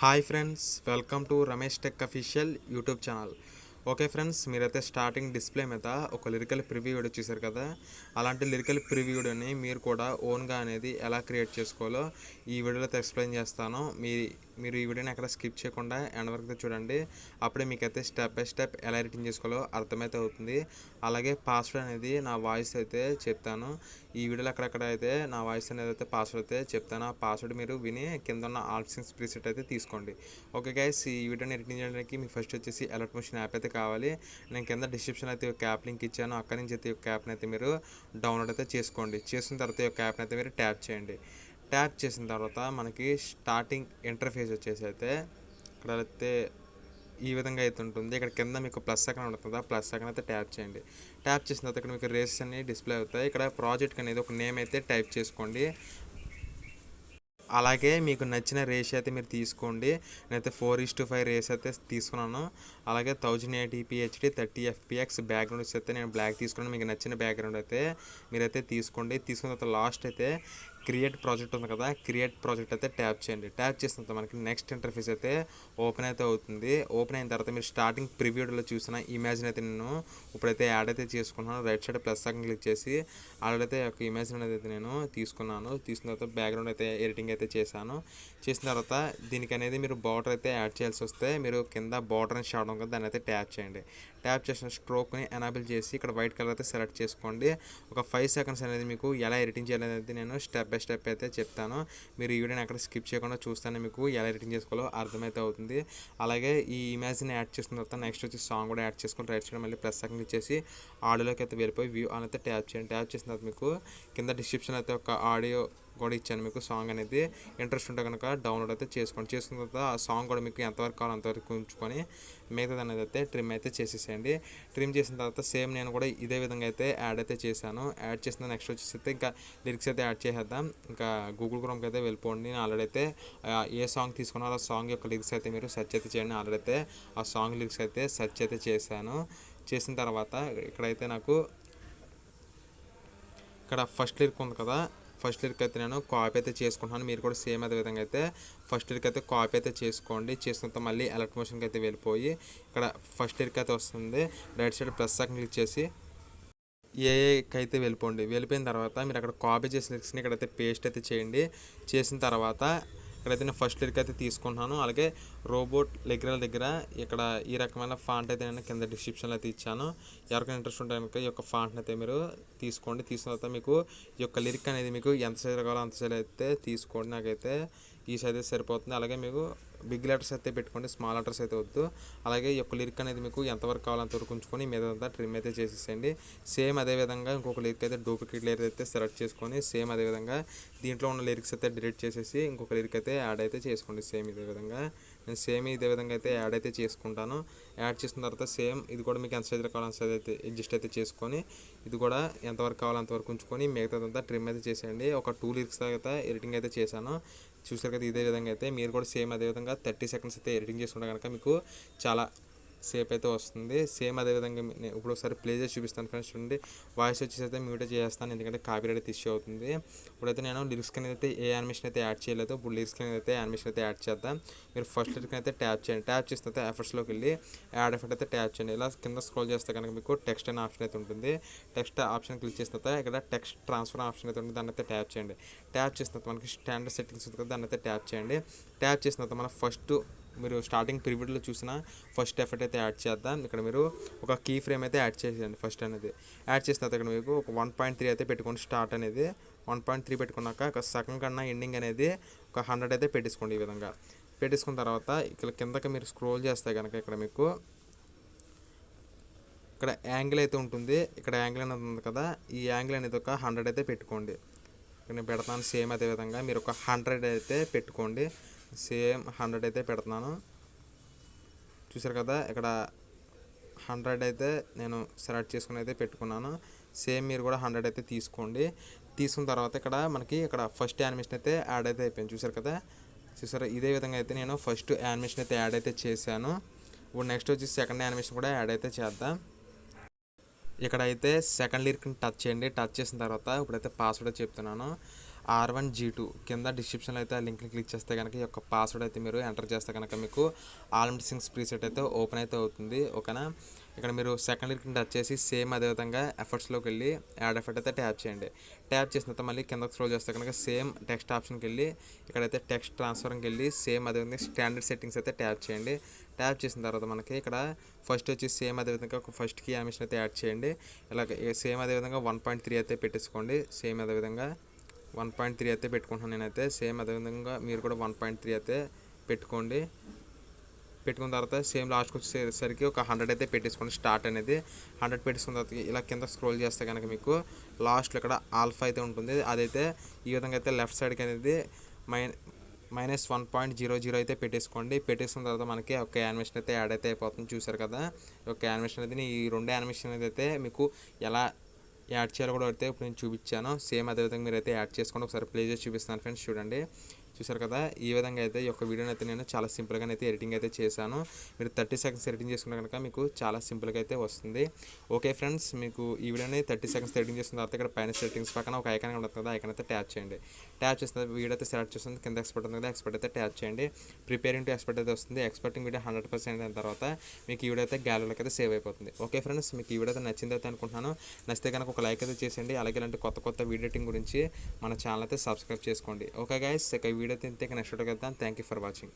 Hi friends, welcome to Ramesh tech official YouTube channel. Okay friends, మీరైతే starting display మీద ఒక lyrical preview video చూసారు కదా. అలాంటి లిరికల్ ప్రివ్యూ వీడియోని మీరు కూడా ఓన్గా అనేది ఎలా క్రియేట్ చేసుకోవాలో ఈ వీడియోలో ఎక్స్ప్లెయిన్ చేస్తాను. మీరు ఈ వీడియోని ఎక్కడ స్కిప్ చేయకుండా ఎండ్ వరకు చూడండి. అప్పుడే మీకైతే స్టెప్ బై స్టెప్ ఎలా ఎడిటింగ్ చేసుకోవాలో అర్థమైతే అవుతుంది. అలాగే పాస్వర్డ్ అనేది నా వాయిస్ అయితే చెప్తాను. ఈ వీడియోలో అక్కడక్కడ అయితే నా వాయిస్ అనేది అయితే పాస్వర్డ్ అయితే చెప్తాను. ఆ పాస్వర్డ్ మీరు విని కింద ఉన్న ఆప్షన్స్ ప్రీసెట్ అయితే తీసుకోండి. ఓకే గైస్, ఈ వీడియోని ఎడిటింగ్ చేయడానికి మీకు ఫస్ట్ వచ్చేసి అలర్ట్ మోషన్ యాప్ అయితే కావాలి. నేను కింద డిస్క్రిప్షన్ అయితే ఒక యాప్ లింక్ ఇచ్చాను. అక్కడి నుంచి అయితే ఒక యాప్ని అయితే మీరు డౌన్లోడ్ అయితే చేసుకోండి. చేసుకున్న తర్వాత ఒక యాప్ని అయితే మీరు ట్యాప్ చేయండి. ట్యాప్ చేసిన తర్వాత మనకి స్టార్టింగ్ ఇంటర్ఫేస్ వచ్చేసి అయితే ఇక్కడ అయితే ఈ విధంగా అయితే ఉంటుంది. ఇక్కడ కింద మీకు ప్లస్ సెకండ్ ఉంటుంది. ఆ ప్లస్ సెకండ్ అయితే ట్యాప్ చేయండి. ట్యాప్ చేసిన తర్వాత ఇక్కడ మీకు రేసెస్ అన్ని డిస్ప్లే అవుతాయి. ఇక్కడ ప్రాజెక్ట్ అనేది ఒక నేమ్ అయితే టైప్ చేసుకోండి. అలాగే మీకు నచ్చిన రేస్ అయితే మీరు తీసుకోండి. నేనైతే 4:5 రేస్ అయితే తీసుకున్నాను. అలాగే 1080p HD 30 fps బ్యాక్గ్రౌండ్స్ అయితే నేను బ్లాక్ తీసుకున్నాను. మీకు నచ్చిన బ్యాక్గ్రౌండ్ అయితే మీరైతే తీసుకోండి. తీసుకున్న తర్వాత లాస్ట్ అయితే క్రియేట్ ప్రాజెక్ట్ ఉంది కదా, క్రియేట్ ప్రాజెక్ట్ అయితే ట్యాప్ చేయండి. ట్యాప్ చేసిన తర్వాత మనకి నెక్స్ట్ ఇంటర్ఫేస్ అయితే ఓపెన్ అయితే అవుతుంది. ఓపెన్ అయిన తర్వాత మీరు స్టార్టింగ్ ప్రివ్యూలో చూసిన ఇమేజ్ని అయితే నేను ఇప్పుడైతే యాడ్ అయితే చేసుకున్నాను. Right side plus icon click చేసి ఆల్రెడీ ఒక ఇమేజ్ అనేది అయితే నేను తీసుకున్నాను. తీసుకున్న తర్వాత బ్యాక్గ్రౌండ్ అయితే ఎడిటింగ్ అయితే చేశాను. చేసిన తర్వాత దీనికి అనేది మీరు బార్డర్ అయితే యాడ్ చేయాల్సి వస్తే మీరు కింద బార్డర్ అని షాడో కదా, దాన్ని అయితే ట్యాప్ చేయండి. ట్యాప్ చేసిన స్ట్రోక్ని ఎనాబుల్ చేసి ఇక్కడ వైట్ కలర్ అయితే సెలెక్ట్ చేసుకోండి. ఒక 5 సెకండ్స్ అనేది మీకు ఎలా ఎడిటింగ్ చేయాలనేది నేను స్టెప్ బై స్టెప్ అయితే చెప్తాను. మీరు ఈ వీడియోని ఎక్కడ స్కిప్ చేయకుండా చూస్తానే మీకు ఎలా ఎడిటింగ్ చేసుకోవాలో అర్థమైతే అవుతుంది. అలాగే ఈ ఇమేజ్ని యాడ్ చేసుకున్న తర్వాత నెక్స్ట్ వచ్చి సాంగ్ కూడా యాడ్ చేసుకొని రైట్ సైడ్ మళ్ళీ ప్లస్ సెకండ్ ఇచ్చేసి ఆడియోలోకి అయితే వెళ్ళిపోయి వ్యూ అని అయితే ట్యాప్ చేయండి. ట్యాప్ చేసిన తర్వాత మీకు కింద డిస్క్రిప్షన్ అయితే ఒక ఆడియో కూడా ఇచ్చాను. మీకు సాంగ్ అనేది ఇంట్రెస్ట్ ఉంటే కనుక డౌన్లోడ్ అయితే చేసుకోండి. చేసుకున్న తర్వాత ఆ సాంగ్ కూడా మీకు ఎంతవరకు కావాలో అంతవరకు ఉంచుకొని మిగతాది అనేది అయితే ట్రిమ్ అయితే చేసేసేయండి. ట్రిమ్ చేసిన తర్వాత సేమ్ నేను కూడా ఇదే విధంగా అయితే యాడ్ అయితే చేశాను. యాడ్ చేసిన నెక్స్ట్ వచ్చేసి అయితే ఇంకా లిరిక్స్ అయితే యాడ్ చేసేద్దాం. ఇంకా గూగుల్ క్రోమ్కి అయితే వెళ్ళిపోండి. నేను ఆల్రెడీ అయితే ఏ సాంగ్ తీసుకున్నారో ఆ సాంగ్ యొక్క లిరిక్స్ అయితే మీరు సెర్చ్ అయితే చేయండి. ఆల్రెడీ అయితే ఆ సాంగ్ లిరిక్స్ అయితే సెర్చ్ అయితే చేశాను. చేసిన తర్వాత ఇక్కడైతే నాకు ఇక్కడ ఫస్ట్ లిరిక్ ఉంది కదా, ఫస్ట్ లిరిక్ అయితే నేను కాపీ అయితే చేసుకుంటున్నాను. మీరు కూడా సేమ్ అదే విధంగా అయితే ఫస్ట్ లిరిక్ అయితే కాపీ అయితే చేసుకోండి. చేసుకున్న మళ్ళీ అలర్ట్ మోషన్కి అయితే వెళ్ళిపోయి ఇక్కడ ఫస్ట్ లిరిక్ అయితే వస్తుంది. Right side plus icon click చేసి ఏఐకి అయితే వెళ్ళిపోయిన తర్వాత మీరు అక్కడ కాపీ చేసిన లిరిక్స్ని ఇక్కడైతే పేస్ట్ అయితే చేయండి. చేసిన తర్వాత ఇక్కడైతే నేను ఫస్ట్ లిరిక్ అయితే తీసుకుంటున్నాను. అలాగే రోబోట్ లెగ్రల్ దగ్గర ఇక్కడ ఈ రకమైన ఫాంట్ అయితే నేను కింద డిస్క్రిప్షన్లో అయితే ఇచ్చాను. ఎవరికైనా ఇంట్రెస్ట్ ఉంటే కనుక ఈ యొక్క ఫాంట్ని అయితే మీరు తీసుకోండి. తీసుకున్న తర్వాత మీకు ఈ యొక్క లిరిక్ అనేది మీకు ఎంత సైజ్ కావాలో అంత సైజ్ అయితే తీసుకోండి. నాకైతే ఈ సైజ్ అయితే సరిపోతుంది. అలాగే మీకు బిగ్ లెటర్స్ అయితే పెట్టుకోండి, స్మాల్ లెటర్స్ అయితే వద్దు. అలాగే ఈ యొక్క లిరిక్ అనేది మీకు ఎంతవరకు కావాలో అంతవరకు ఉంచుకొని మీదంతా ట్రిమ్ అయితే చేసేసేయండి. సేమ్ అదేవిధంగా ఇంకొక లిరిక్ అయితే డూప్లికేట్ లిరిక్ అయితే సెలెక్ట్ చేసుకొని సేమ్ అదేవిధంగా దీంట్లో ఉన్న లిరిక్స్ అయితే డిలీట్ చేసేసి ఇంకొక లిరిక్ అయితే యాడ్ అయితే చేసుకోండి. సేమ్ ఇదే విధంగా నేను ఇదే విధంగా అయితే యాడ్ అయితే చేసుకుంటాను. యాడ్ చేసిన తర్వాత సేమ్ ఇది కూడా మీకు ఎంత సైజులో కావాలో అంత సైజ్ అయితే అడ్జస్ట్ అయితే చేసుకొని ఇది కూడా ఎంతవరకు కావాలో అంతవరకు ఉంచుకొని మిగతాదంతా ట్రిమ్ అయితే చేసేయండి. ఒక 2 లిరిక్స్ అయితే ఎడిటింగ్ అయితే చేశాను. చూసారు కదా, ఇదే విధంగా అయితే మీరు కూడా సేమ్ అదే విధంగా 30 సెకండ్స్ అయితే ఎడిటింగ్ చేసుకుంటే కనుక మీకు చాలా సేప్ అయితే వస్తుంది. సేమ్ అదేవిధంగా నేను ఇప్పుడు ఒకసారి ప్లే చేసి చూపిస్తాను ఫ్రెండ్స్. చూడండి, వాయిస్ వచ్చేసి అయితే మ్యూట్ చేస్తాను ఎందుకంటే కాపీరైట్ అయితే ఇష్యూ అవుతుంది. ఇప్పుడైతే నేను లిరిక్స్ అనేది అయితే ఏ యానిమేషన్ అయితే యాడ్ చేయలేదు. ఇప్పుడు లిరిక్స్ అనేది అయితే యానిమేషన్ అయితే యాడ్ చేద్దాం. మీరు ఫస్ట్ లిరిక్ అయితే ట్యాప్ చేయండి. ట్యాప్ చేసిన తర్వాత ఎఫర్ట్స్లోకి వెళ్ళి యాడ్ ఎఫర్ట్ అయితే ట్యాప్ చేయండి. ఇలా కింద స్క్రోల్ చేస్తే కనుక మీకు టెక్స్ట్ అనే ఆప్షన్ అయితే ఉంటుంది. టెక్స్ట్ ఆప్షన్ క్లిక్ చేసిన తర్వాత ఇక్కడ టెక్స్ట్ ట్రాన్స్ఫర్ ఆప్షన్ అయితే ఉంటుంది. దాన్ని అయితే ట్యాప్ చేయండి. ట్యాప్ చేసిన తర్వాత మనకి స్టాండర్డ్ సెట్టింగ్స్ ఉంటుంది, దాన్ని అయితే ట్యాప్ చేయండి. ట్యాప్ చేసిన తర్వాత మన ఫస్ట్ మీరు స్టార్టింగ్ ప్రివ్యూలో చూసిన ఫస్ట్ ఎఫెక్ట్ అయితే యాడ్ చేద్దాం. ఇక్కడ మీరు ఒక కీ ఫ్రేమ్ అయితే యాడ్ చేసేయండి. ఫస్ట్ అనేది యాడ్ చేసిన తర్వాత ఇక్కడ మీకు ఒక 1.3 అయితే పెట్టుకోండి. స్టార్ట్ అనేది 1.3 పెట్టుకున్నాక ఒక సగం కన్నా ఎండింగ్ అనేది ఒక 100 అయితే పెట్టేసుకోండి. ఈ విధంగా పెట్టేసుకున్న తర్వాత ఇక్కడ కిందకి మీరు స్క్రోల్ చేస్తే కనుక ఇక్కడ మీకు ఇక్కడ యాంగిల్ అయితే ఉంటుంది. ఇక్కడ యాంగిల్ అనేది ఉంది కదా, ఈ యాంగిల్ అనేది ఒక 100 అయితే పెట్టుకోండి. ఇక్కడ నేను పెడతాను. సేమ్ అదే విధంగా మీరు ఒక 100 అయితే పెట్టుకోండి. సేమ్ 100 అయితే పెడుతున్నాను. చూసారు కదా, ఇక్కడ 100 అయితే నేను సెలెక్ట్ చేసుకుని అయితే పెట్టుకున్నాను. సేమ్ మీరు కూడా 100 అయితే తీసుకోండి. తీసుకున్న తర్వాత ఇక్కడ మనకి ఇక్కడ ఫస్ట్ యానిమేషన్ అయితే యాడ్ అయితే అయిపోయింది. చూసారు కదా, చూసారా, ఇదే విధంగా అయితే నేను ఫస్ట్ యానిమేషన్ అయితే యాడ్ అయితే చేశాను. ఇప్పుడు నెక్స్ట్ వచ్చి సెకండ్ యానిమేషన్ కూడా యాడ్ అయితే చేద్దాం. ఇక్కడ అయితే సెకండ్ లిరిక్ని టచ్ చేయండి. టచ్ చేసిన తర్వాత ఇప్పుడైతే పాస్వర్డ్ చెప్తున్నాను. R1G2 కింద డిస్క్రిప్షన్లో అయితే ఆ లింక్ని క్లిక్ చేస్తే కనుక ఈ యొక్క పాస్వర్డ్ అయితే మీరు ఎంటర్ చేస్తే కనుక మీకు ఆల్రెడీ సింగ్స్ ప్రీసెట్ అయితే ఓపెన్ అయితే అవుతుంది. ఓకేనా. ఇక్కడ మీరు సెకండ్ లింక్ టచ్ చేసి సేమ్ అదేవిధంగా ఎఫర్ట్స్లోకి వెళ్ళి యాడ్ ఎఫర్ట్ అయితే ట్యాప్ చేయండి. ట్యాప్ చేసిన తర్వాత మళ్ళీ కిందకి స్క్రోల్ చేస్తే కనుక సేమ్ టెక్స్ట్ ఆప్షన్కి వెళ్ళి ఇక్కడైతే టెక్స్ట్ ట్రాన్స్ఫర్కి వెళ్ళి సేమ్ అదేవిధంగా స్టాండర్డ్ సెట్టింగ్స్ అయితే ట్యాప్ చేయండి. ట్యాప్ చేసిన తర్వాత మనకి ఇక్కడ ఫస్ట్ వచ్చి సేమ్ అదేవిధంగా ఒక ఫస్ట్ కీ యానిమేషన్ అయితే యాడ్ చేయండి. ఇలాగ సేమ్ అదేవిధంగా 1.3 అయితే పెట్టేసుకోండి. సేమ్ అదేవిధంగా 1.3 అయితే పెట్టుకుంటున్నాను నేనైతే. సేమ్ అదేవిధంగా మీరు కూడా 1.3 అయితే పెట్టుకోండి. పెట్టుకున్న తర్వాత సేమ్ లాస్ట్కి వచ్చేసరికి ఒక 100 అయితే పెట్టేసుకోండి. స్టార్ట్ అనేది 100 పెట్టేసుకున్న తర్వాత ఇలా కింద స్క్రోల్ చేస్తే కనుక మీకు లాస్ట్లో ఇక్కడ ఆల్ఫా అయితే ఉంటుంది. అదైతే ఈ విధంగా అయితే లెఫ్ట్ సైడ్కి అనేది -1.00 అయితే పెట్టేసుకోండి. పెట్టేసుకున్న తర్వాత మనకి ఒక యానిమేషన్ అయితే యాడ్ అయితే అయిపోతుంది. చూసారు కదా ఒక యానిమేషన్ అయితే. ఈ 2 యానిమేషన్ అయితే మీకు ఎలా యాడ్ చేయాలో కూడా అయితే ఇప్పుడు నేను చూపించాను. సేమ్ అదేవిధంగా మీరు అయితే యాడ్ చేసుకోండి. ఒకసారి ప్లే చేసి చూపిస్తాను ఫ్రెండ్స్, చూడండి. చూసారు కదా ఈ విధంగా అయితే ఈ యొక్క వీడియోని అయితే నేను చాలా సింపుల్గా అయితే ఎడిటింగ్ అయితే చేశాను. మీరు 30 సెకండ్స్ ఎడిటింగ్ చేసుకుంటే కనుక మీకు చాలా సింపుల్గా అయితే వస్తుంది. ఓకే ఫ్రెండ్స్, మీకు ఈ వీడియోని 30 సెకండ్స్ ఎడిటింగ్ చేసిన తర్వాత ఇక్కడ పైన సెట్టింగ్స్ పక్కన ఒక ఐకాన్ ఉంటుంది కదా, ఐకాన్ అయితే ట్యాప్ చేయండి. ట్యాప్ చేసిన వీడియో అయితే సెలెక్ట్ చేస్తుంది. కింద ఎక్స్పర్ట్ ఉంది కదా, ఎక్స్పర్ట్ అయితే ట్యాప్ చేయండి. ప్రిపేరింగ్ టు ఎక్స్పర్ట్ అయితే వస్తుంది. ఎక్స్పర్టింగ్ వీడియో 100% అయిన తర్వాత మీకు ఈ వీడియో అయితే గ్యాలరీలోకి అయితే సేవ్ అయిపోతుంది. ఓకే ఫ్రెండ్స్, మీకు ఈ వీడియో అయితే నచ్చింది అయితే అనుకుంటున్నాను. నచ్చితే కనుక ఒక లైక్ అయితే చేసేయండి. అలాగే ఇలాంటి కొత్త వీడియో ఎడిటింగ్ గురించి మన ఛానల్ అయితే సబ్స్క్రైబ్ చేసుకోండి. ఓకే గైస్, ఇక ఈ వీడియో అయితే నెక్స్ట్ వీడియోకి వెళ్తాను. Thank you for watching.